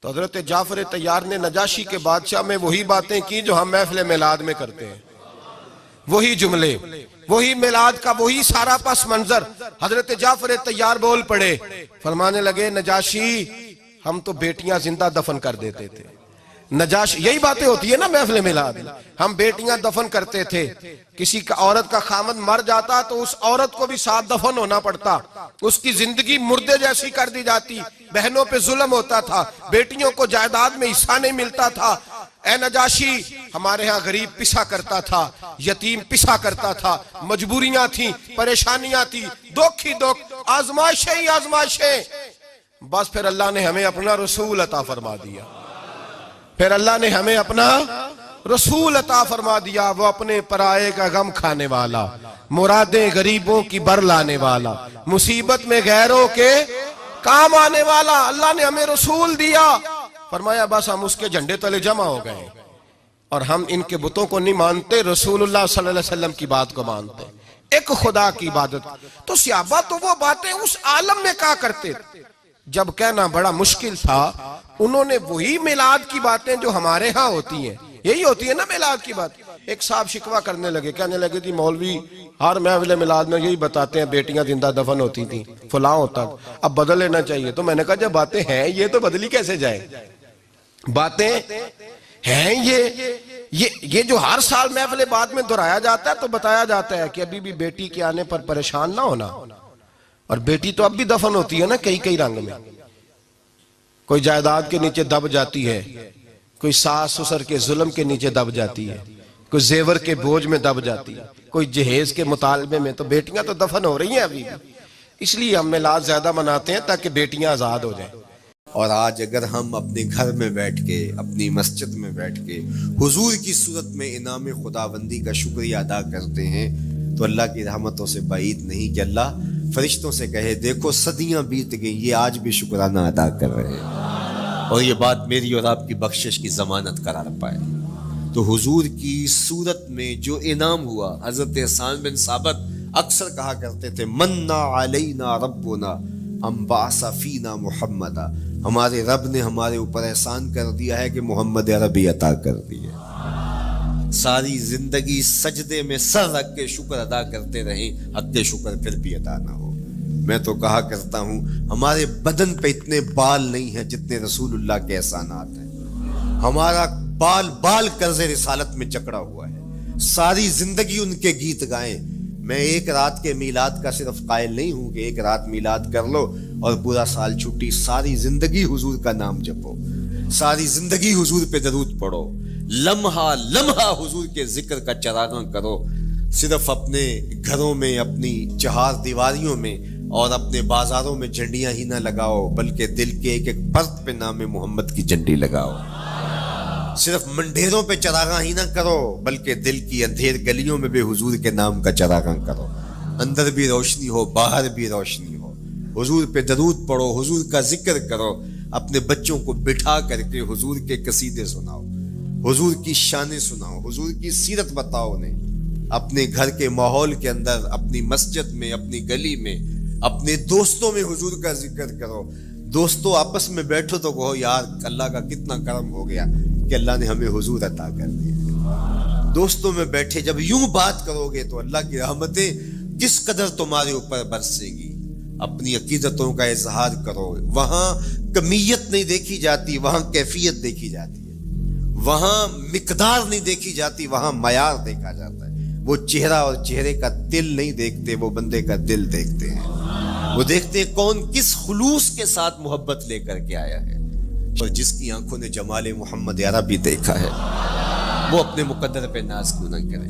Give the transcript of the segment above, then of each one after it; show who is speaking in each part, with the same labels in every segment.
Speaker 1: تو حضرت جعفر طیار نے نجاشی کے بادشاہ میں وہی باتیں کی جو ہم محفل میلاد میں کرتے ہیں، وہی جملے، وہی میلاد کا وہی سارا پس منظر۔ حضرت جعفر طیار بول پڑے، فرمانے لگے نجاشی ہم تو بیٹیاں زندہ دفن کر دیتے تھے۔ نجاشی، یہی باتیں ہوتی ہے نا محفل میلاد، ہم بیٹیاں دفن کرتے تھے، کسی کا عورت کا خامد مر جاتا تو اس عورت کو بھی ساتھ دفن ہونا پڑتا، اس کی زندگی مردے جیسی کر دی جاتی، بہنوں پہ ظلم ہوتا تھا، بیٹیوں کو جائیداد میں حصہ نہیں ملتا تھا۔ اے نجاشی ہمارے ہاں غریب پسا کرتا تھا، یتیم پسا کرتا تھا، مجبوریاں تھیں، پریشانیاں تھیں، دکھ ہی دکھ، آزمائشیں ہی آزمائشیں۔ بس پھر اللہ نے ہمیں اپنا رسول عطا فرما دیا، پھر اللہ نے ہمیں اپنا رسول عطا فرما دیا، وہ اپنے پرائے کا غم کھانے والا، مرادیں غریبوں کی بر لانے والا، مصیبت میں غیروں کے کام آنے والا۔ اللہ نے ہمیں رسول دیا، فرمایا بس ہم اس کے جھنڈے تلے جمع ہو گئے، اور ہم ان کے بتوں کو نہیں مانتے، رسول اللہ صلی اللہ علیہ وسلم کی بات کو مانتے، ایک خدا کی عبادت۔ تو صحابہ تو وہ باتیں اس عالم میں کہا کرتے تھے جب کہنا بڑا مشکل تھا، انہوں نے وہی میلاد کی باتیں جو ہمارے ہاں ہوتی ہیں، یہی ہوتی ہے نا میلاد کی بات۔ ایک صاحب شکوہ کرنے لگے، کہنے لگے تھی مولوی ہر محفل میلاد میں یہی بتاتے ہیں بیٹیاں زندہ دفن ہوتی تھیں، فلاں ہوتا، اب بدل لینا چاہیے۔ تو میں نے کہا جب باتیں ہیں یہ تو بدلی کیسے جائیں؟ باتیں ہیں یہ جو ہر سال محفل بعد میں دہرایا جاتا ہے تو بتایا جاتا ہے کہ ابھی بھی بیٹی کے آنے پر پریشان نہ ہونا، اور بیٹی تو اب بھی دفن ہوتی ہے نا کئی کئی رنگ میں، کوئی جائیداد کے نیچے دب جاتی ہے، کوئی ساس سسر کے ظلم کے نیچے دب جاتی ہے، کوئی زیور کے بوجھ میں دب جاتی ہے، کوئی جہیز کے مطالبے میں، تو بیٹیاں تو دفن ہو رہی ہیں ابھی بھی۔ اس لیے ہم میلاد زیادہ مناتے ہیں تاکہ بیٹیاں آزاد ہو جائیں۔
Speaker 2: اور آج اگر ہم اپنے گھر میں بیٹھ کے، اپنی مسجد میں بیٹھ کے حضور کی صورت میں انعام خداوندی کا شکریہ ادا کرتے ہیں تو اللہ کی رحمتوں سے بعید نہیں کہ اللہ فرشتوں سے کہے دیکھو صدیاں بیت گئی، یہ آج بھی شکرانہ ادا کر رہے ہیں، اور یہ بات میری اور آپ کی بخشش کی ضمانت قرار پائے۔ تو حضور کی صورت میں جو انعام ہوا، حضرت حسان بن ثابت اکثر کہا کرتے تھے منا علینا ربنا ام بعث فینا محمدا، ہمارے رب نے ہمارے اوپر احسان کر دیا ہے کہ محمد عربی عطا کر دی ہے۔ ساری زندگی سجدے میں سر رکھ کے شکر ادا کرتے رہیں، حق شکر پھر بھی ادا نہ ہو۔ میں تو کہا کرتا ہوں ہمارے بدن پہ اتنے بال نہیں ہیں جتنے رسول اللہ کے احسانات ہیں، ہمارا بال بال قرض رسالت میں جکڑا ہوا ہے، ساری زندگی ان کے گیت گائیں۔ میں ایک رات کے میلاد کا صرف قائل نہیں ہوں کہ ایک رات میلاد کر لو اور پورا سال چھٹی، ساری زندگی حضور کا نام جپو، ساری زندگی حضور پہ درود پڑھو، لمحہ لمحہ حضور کے ذکر کا چراغاں کرو۔ صرف اپنے گھروں میں، اپنی چہار دیواریوں میں اور اپنے بازاروں میں جھنڈیاں ہی نہ لگاؤ، بلکہ دل کے ایک ایک فرد پہ نام محمد کی جھنڈی لگاؤ۔ صرف منڈیروں پہ چراغاں ہی نہ کرو، بلکہ دل کی اندھیر گلیوں میں بھی حضور کے نام کا چراغاں کرو، اندر بھی روشنی ہو باہر بھی روشنی ہو۔ حضور پہ درود پڑھو، حضور کا ذکر کرو، اپنے بچوں کو بٹھا کر کے حضور کے قصیدے سناؤ، حضور کی شانیں سناؤ، حضور کی سیرت بتاؤ انہیں۔ اپنے گھر کے ماحول کے اندر، اپنی مسجد میں، اپنی گلی میں، اپنے دوستوں میں حضور کا ذکر کرو۔ دوستوں آپس میں بیٹھو تو کہو یار اللہ کا کتنا کرم ہو گیا کہ اللہ نے ہمیں حضور عطا کر دیا۔ دوستوں میں بیٹھے جب یوں بات کرو گے تو اللہ کی رحمتیں کس قدر تمہارے اوپر برسے گی۔ اپنی عقیدتوں کا اظہار کرو، وہاں کمیت نہیں دیکھی جاتی، وہاں کیفیت دیکھی جاتی ہے، وہاں مقدار نہیں دیکھی جاتی، وہاں معیار دیکھا جاتا ہے۔ وہ چہرہ اور چہرے کا دل نہیں دیکھتے، وہ بندے کا دل دیکھتے ہیں، وہ دیکھتے ہیں کون کس خلوص کے ساتھ محبت لے کر کے آیا ہے۔ اور جس کی آنکھوں نے جمال محمد عربی دیکھا ہے وہ اپنے مقدر پہ ناز کیوں نہ کرے۔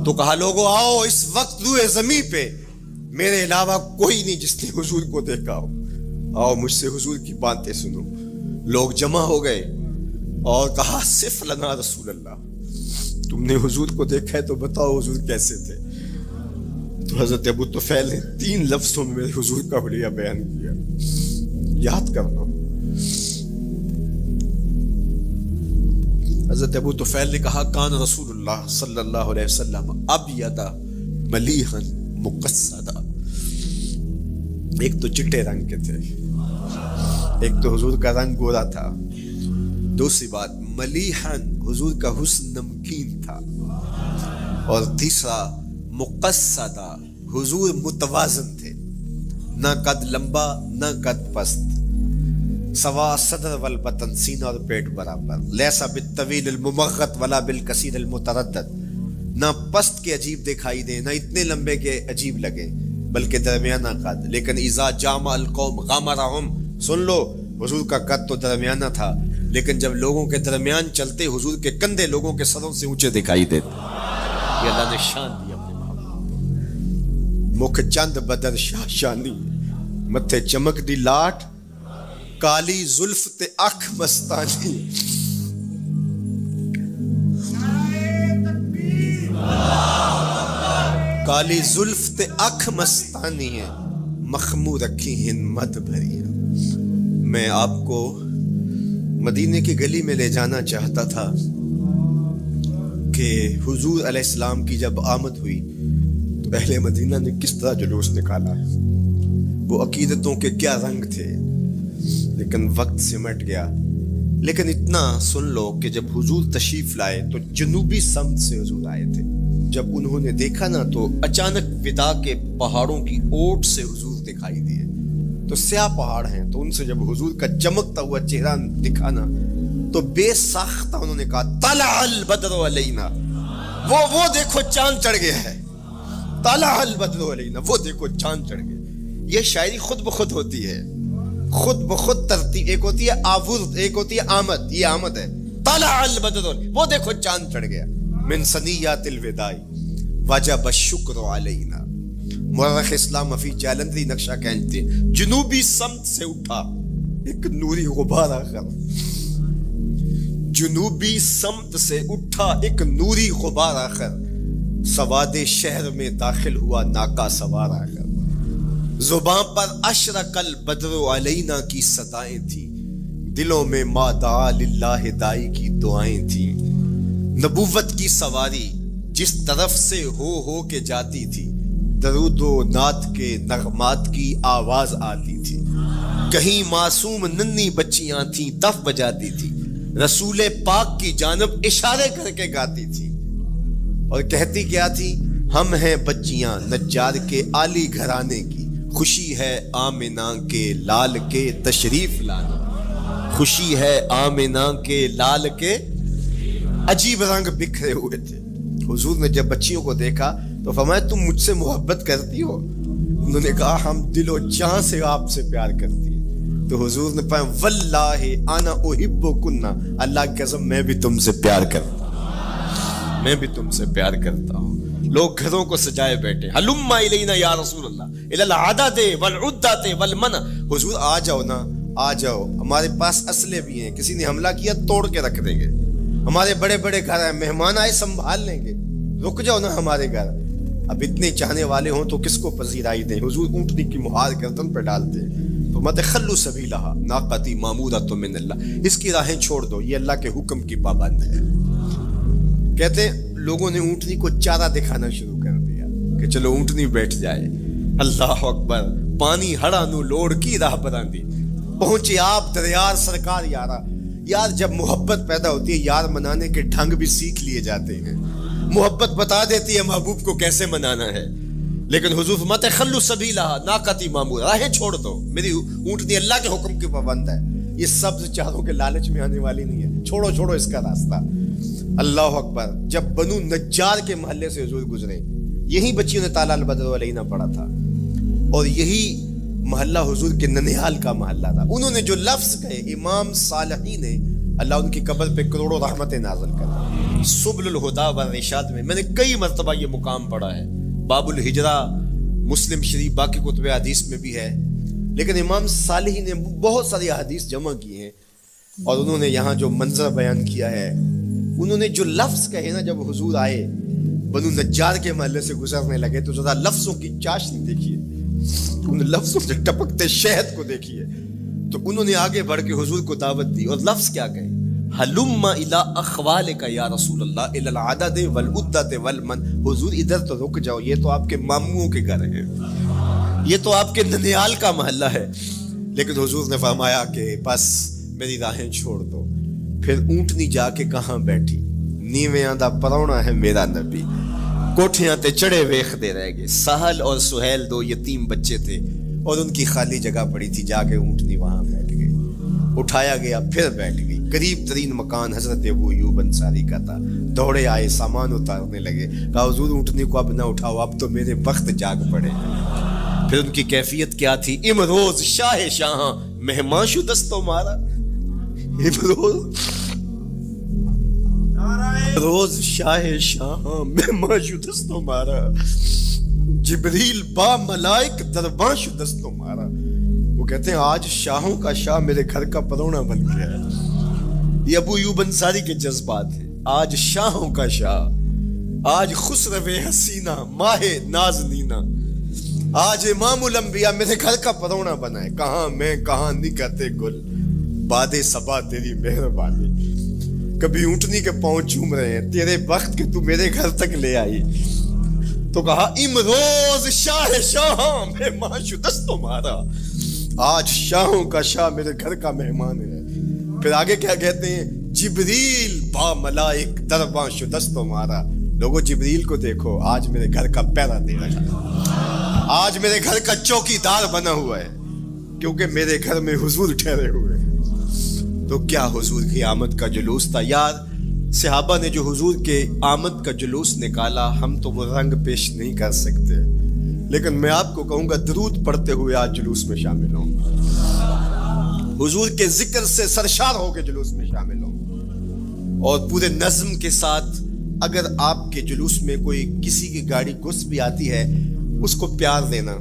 Speaker 2: تو کہا لوگوں آؤ اس وقت روئے زمین پہ میرے علاوہ کوئی نہیں جس نے حضور کو دیکھا ہو، آؤ مجھ سے حضور کی باتیں سنو۔ لوگ جمع ہو گئے اور کہا صف لنا رسول اللہ، تم نے حضور کو دیکھا ہے تو بتاؤ حضور کیسے تھے۔ تو حضرت ابو طفیل نے 3 لفظوں میں میرے حضور کا حلیہ بیان کیا، یاد کر لو۔ حضرت ابو طفیل نے کہا کان رسول اللہ صلی اللہ علیہ وسلم ابیض ملیحا مقصدا، ایک تو چٹے رنگ کے تھے، ایک تو حضور کا رنگ گورا تھا، دوسری بات ملیحن، حضور کا حسن نمکین تھا. اور تیسرا مقصدہ، حضور متوازن تھے، نہ قد لمبا نہ قد پست، سوا صدر والبطن، سینہ اور پیٹ برابر، لیسا بالطویل الممغط ولا بالکثیر المتردد، نہ پست کے عجیب دکھائی دیں نہ اتنے لمبے کے عجیب لگے، بلکہ درمیانہ قد. لیکن اذا جامع القوم غامرہم، سن لو حضور کا قد تو درمیانہ تھا، لیکن جب لوگوں کے درمیان چلتے حضور کے کندھے لوگوں کے سروں سے اونچے دکھائی دیتے. یہ اللہ نے شان دی اپنے محبوب. مکھ چند بدر شاہ شانی، متھے چمک دی لاٹ، کالی زلف تے اکھ مستانی. کالی زلف تے اکھ مستانی ہے، مخمور رکھی ہن مد بھری. میں آپ کو مدینے کی گلی میں لے جانا چاہتا تھا کہ حضور علیہ السلام کی جب آمد ہوئی تو اہل مدینہ نے کس طرح جلوس نکالا، وہ عقیدتوں کے کیا رنگ تھے. لیکن وقت سمٹ گیا. لیکن اتنا سن لو کہ جب حضور تشریف لائے تو جنوبی سمت سے حضور آئے تھے. جب انہوں نے دیکھا نا تو اچانک وداع کے پہاڑوں کی اوٹ سے حضور دکھائی دیے. تو سیاہ پہاڑ ہیں تو ان سے جب حضور کا چمکتا ہوا چہرہ دکھا نا تو بے ساختہ انہوں نے کہا طلع البدر علینا، وہ دیکھو چاند چڑھ گیا ہے. طلع البدر علینا، وہ دیکھو چاند چڑھ گیا. یہ شاعری خود بخود ہوتی ہے، خود بخود ترتیب. ایک ہوتی ہے آورد، ایک ہوتی ہے آمد. یہ آمد ہے. طلع البدر، وہ دیکھو چاند چڑھ گیا. من ثنیات الوداع وجب الشکر علینا. مورخ اسلام فی جالندری نقشہ کہتے ہیں جنوبی سمت سے اٹھا ایک نوری غبار آخر. جنوبی سمت سے اٹھا ایک نوری غبار آخر، سواد شہر میں داخل ہوا ناکا سوار آخر. زباں پر اشرق البدر علینا کی صدائیں تھیں، دلوں میں ما دعا للہ دائی کی دعائیں تھیں. نبوت کی سواری جس طرف سے ہو کے جاتی تھی، درود و نعت کے نغمات کی آواز آتی تھی. کہیں معصوم ننھی بچیاں تھیں دف بجاتی تھی، رسول پاک کی جانب اشارے کر کے گاتی تھی. اور کہتی کیا تھی؟ ہم ہیں بچیاں نجار کے عالی گھرانے کی، خوشی ہے آمنہ کے لال کے تشریف لانا. خوشی ہے آمنہ کے لال کے. عجیب رنگ بکھرے ہوئے تھے. حضور نے جب بچیوں کو دیکھا تو فرمایا تم مجھ سے محبت کرتی ہو؟ انہوں نے کہا ہم دل و جان سے آپ سے پیار کرتی ہیں. تو حضور نے فرمایا واللہ انا احبکنا، اللہ کی قسم میں بھی تم سے پیار کرتا ہوں، میں بھی تم سے پیار کرتا ہوں. لوگ گھروں کو سجائے بیٹھے، ہلم الینا یا رسول اللہ الی العدد والعدۃ والمنع. حضور آ جاؤ نا، آ جاؤ، ہمارے پاس اسلحے بھی ہیں، کسی نے حملہ کیا توڑ کے رکھ دیں گے. ہمارے بڑے بڑے گھر ہیں، مہمان آئے سنبھال لیں گے. رک جاؤ نا ہمارے گھر. اب اتنے چاہنے والے ہوں تو کس کو پذیرائی دیں. حضور اونٹنی کی مہار گردن پہ ڈالتے تو مت خلو سبیلہا ناقتی معمورۃ من اللہ، اس کی راہیں چھوڑ دو، یہ اللہ کے حکم کی پابند ہے. کہتے ہیں لوگوں نے اونٹنی کو چارہ دکھانا شروع کر دیا کہ چلو اونٹنی بیٹھ جائے. اللہ اکبر. پانی ہڑا نو لوڑ کی راہ براندی، پہنچے آپ دریار سرکار یارا. یار جب محبت پیدا ہوتی ہے یار منانے کے ڈھنگ بھی سیکھ لیے جاتے ہیں. محبت بتا دیتی ہے محبوب کو کیسے منانا ہے. لیکن حضور فرماتے خلو سبیلہا ناقتی معمور، راہیں چھوڑ دو، میری اونٹنی اللہ کے حکم کی پابند ہے. یہ سبز چاروں کے لالچ میں آنے والی نہیں ہے، چھوڑو اس کا راستہ. اللہ اکبر. جب بنو نجار کے محلے سے حضور گزرے، یہی بچیوں نے طلع البدر علینا پڑھا تھا، اور یہی محلہ حضور کے ننیال کا محلہ تھا. انہوں نے جو لفظ کہے امام صالحی نے، اللہ ان کی قبر پہ کروڑوں رحمتیں نازل کر. سبل الہدیٰ والرشاد میں نے کئی مرتبہ یہ مقام پڑھا ہے. باب الہجرہ مسلم شریف باقی کتب حدیث میں بھی ہے. لیکن امام صالحی نے بہت ساری حدیث جمع کی ہیں، اور انہوں نے یہاں جو منظر بیان کیا ہے، انہوں نے جو لفظ کہے نا، جب حضور آئے بنو نجار کے محلے سے گزرنے لگے تو ذرا لفظوں کی چاشنی دیکھیے، ان لفظوں سے ٹپکتے شہد کو دیکھیے. تو انہوں نے آگے بڑھ کے حضور کو دعوت دی، اور لفظ کیا کہے؟ حلم الی اخوالک یا رسول اللہ الی العدد والعدۃ والمن. حضور ادھر تو رک جاؤ، یہ تو آپ کے ماموں کے گھر ہیں، یہ تو آپ کے ننیال کا محلہ ہے. لیکن حضور نے فرمایا کہ بس میری راہیں چھوڑ دو، پھر اونٹنی جا کے کہاں بیٹھی, نیویاں دا پرونا ہے میرا نبی, کوٹھیاں تے چڑھے ویکھدے رہ گئے. سہل اور سہیل دو یتیم بچے تھے اور ان کی خالی جگہ پڑی تھی, جا کے اونٹنی وہاں بیٹھ گئی. اٹھایا گیا پھر بیٹھ گئی. قریب ترین مکان حضرت ابو ایوب انصاری کا تھا. دوڑے آئے, سامان اتارنے لگے, کہا حضور اونٹنی کو اب نہ اٹھاؤ, اب تو میرے بخت جاگ پڑے. پھر ان کی کیفیت کیا تھی؟ امروز شاہ شاہاں مہمان شو دستو مارا. روز شاہ شاہاں مہمان شو دستو مارا, جبریل با ملائک درباں شو دستو مارا. وہ کہتے ہیں آج شاہوں کا شاہ میرے گھر کا پرونا بن گیا ہے. یہ ابو ایوب انصاری کے جذبات ہیں. آج شاہوں کا شاہ, آج خسرو حسینہ ماہ نازنینہ, آج امام الانبیاء میرے گھر کا پرونا بنا ہے. کہاں میں کہاں نکتے گل, باد صبا تیری مہربانی. کبھی اونٹنی کے پاؤں چوم رہے ہیں, تیرے بخت کے تو میرے گھر تک لے آئی. تو کہا امروز شاہ شاہاں مہمان شو دستو مارا, آج شاہوں کا شاہ میرے گھر کا مہمان ہے. پھر آگے کیا کہتے ہیں؟ جبریل با ملائک درباں شو دستو مارا. لوگوں جبریل کو دیکھو, آج میرے گھر کا پہرا دے رہا ہے, آج میرے گھر کا چوکی دار بنا ہوا ہے, کیونکہ میرے گھر میں حضور ٹھہرے ہوئے ہیں. تو کیا حضور کی آمد کا جلوس تھا یار. صحابہ نے جو حضور کے آمد کا جلوس نکالا, ہم تو وہ رنگ پیش نہیں کر سکتے, لیکن میں آپ کو کہوں گا درود پڑھتے ہوئے آج جلوس میں شامل ہوں, حضور کے ذکر سے سرشار ہو کے جلوس میں شامل ہوں, اور پورے نظم کے ساتھ. اگر آپ کے جلوس میں کوئی کسی کی گاڑی گھس بھی آتی ہے, اس کو پیار دینا,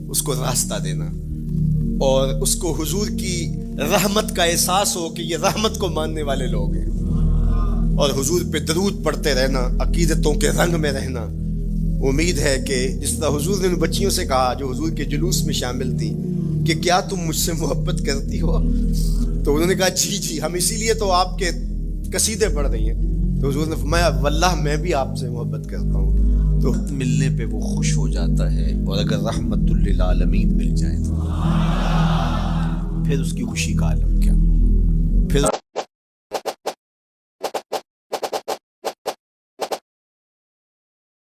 Speaker 2: اس کو راستہ دینا, اور اس کو حضور کی رحمت کا احساس ہو کہ یہ رحمت کو ماننے والے لوگ ہیں, اور حضور پہ درود پڑھتے رہنا, عقیدتوں کے رنگ میں رہنا. امید ہے کہ جس طرح حضور نے ان بچیوں سے کہا جو حضور کے جلوس میں شامل تھی کہ کیا تم مجھ سے محبت کرتی ہو, تو انہوں نے کہا جی جی, ہم اسی لیے تو آپ کے قصیدے پڑھ رہی ہیں. تو حضور نے فرمایا واللہ میں بھی آپ سے محبت کرتا ہوں. تو ملنے پہ وہ خوش ہو جاتا ہے, اور اگر رحمت للعالمین مل جائے تو پھر اس کی خوشی کا عالم کیا. پھر